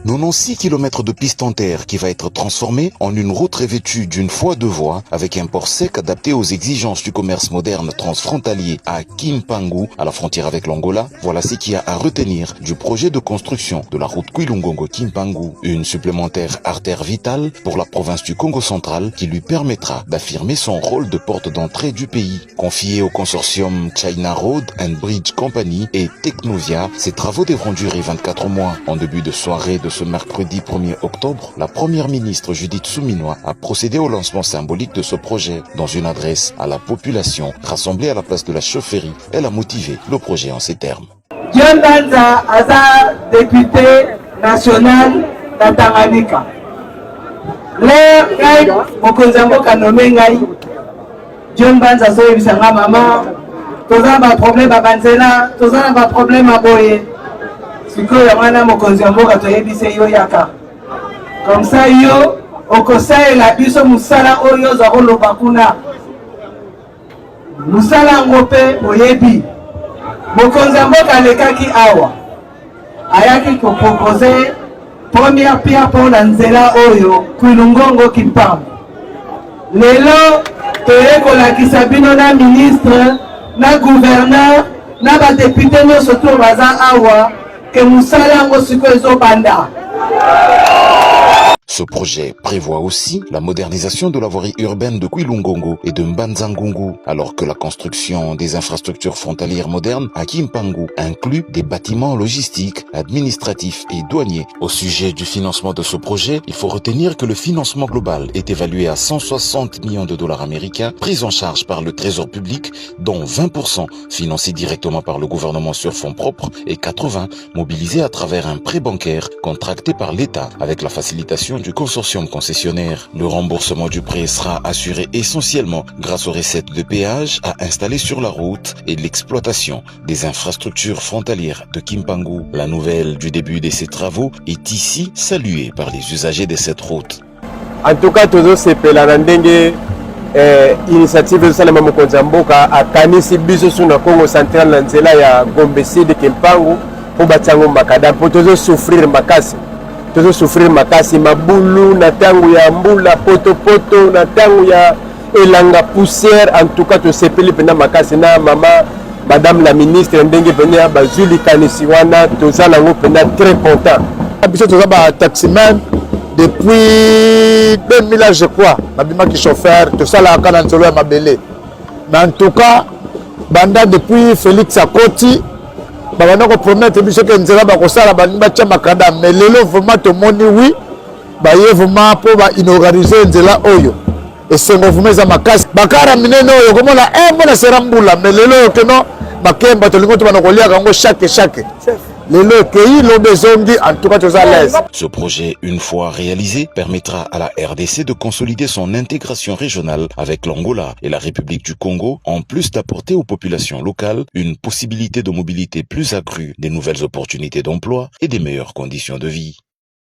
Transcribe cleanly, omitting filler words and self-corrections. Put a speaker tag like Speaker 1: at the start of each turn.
Speaker 1: 96 km de piste en terre qui va être transformée en une route revêtue d'une fois deux voies avec un port sec adapté aux exigences du commerce moderne transfrontalier à Kimpangu, à la frontière avec l'Angola. Voilà ce qu'il y a à retenir du projet de construction de la route Kwilungongo-Kimpangu, une supplémentaire artère vitale pour la province du Congo central qui lui permettra d'affirmer son rôle de porte d'entrée du pays. Confié au consortium China Road and Bridge Company et Technovia, ces travaux devront durer 24 mois. En début de soirée de ce mercredi 1er octobre, la première ministre Judith Suminwa a procédé au lancement symbolique de ce projet. Dans une adresse à la population rassemblée à la place de la chaufferie, elle a motivé le projet en ces termes.
Speaker 2: John Banza Aza, député national de Tanganyika. L'air Ngai, Mokonzambo Kanome Ngai, John Banza Zoe Bisanga Mama, Toza ba problème à Banzela, Toza ba problème à Boye. Sikoyo yamana mokonzi mboka toyebise yo yaka. Comme ça yo okosai la biso musala oyo za koloba kuna. Musala ngope oyebi. Mokonzi mboka lekaki awa. Ayaki ko proposer première pierre pour la nzela oyo Kwilungongo Kimpangu. Lelo toyekolakisa bino na ministre, na gouverneur, na ba député no surtout baza awa.
Speaker 1: Ce projet prévoit aussi la modernisation de la voirie urbaine de Kwilungongo et de Mbanzangungu, alors que la construction des infrastructures frontalières modernes à Kimpangu inclut des bâtiments logistiques, administratifs et douaniers. Au sujet du financement de ce projet, il faut retenir que le financement global est évalué à 160 millions de dollars américains, pris en charge par le Trésor public, dont 20% financés directement par le gouvernement sur fonds propres et 80% mobilisés à travers un prêt bancaire contracté par l'État avec la facilitation du consortium concessionnaire. Le remboursement du prêt sera assuré essentiellement grâce aux recettes de péage à installer sur la route et l'exploitation des infrastructures frontalières de Kimpangu. La nouvelle du début de ces travaux est ici saluée par les usagers de cette route.
Speaker 3: En tout cas, tous ces pélarandenge initiative de Salama Mokonzamboka a kanisi biso suna Congo central na nzela ya Gombe Sud Kimpangu pour batango makada pour tous souffrir makasi. Toujours souffrir makasi mabulu na tangu ya mbula poto na tangu ya elanga poussière. En tout cas to sepeli pena makasi na mama madame la ministre ndenge pena bazuli kanisi wana tozala ngo pena très content. Biso toza ba taximan depuis 2000 je crois babima ki chauffeur to sala kana nzolo ya mabele. Mais en tout cas banda depuis Félix Akoti bana ko promettre biso ke nzela ba kosala ba tia makada mais lelo vraiment to moni oui ba ye vraiment pour ba inauguriser nzela oyo et sengo vumeza makasi bakara minene oyo komona mbona serambula mais lelo ke no bakemba to lingo to bana kolia kango chaque lelo ke lo bezongi en tout cas to à l'aise.
Speaker 1: Ce projet, une fois réalisé, permettra à la RDC de consolider son intégration régionale avec l'Angola et la République du Congo, en plus d'apporter aux populations locales une possibilité de mobilité plus accrue, des nouvelles opportunités d'emploi et des meilleures conditions de vie.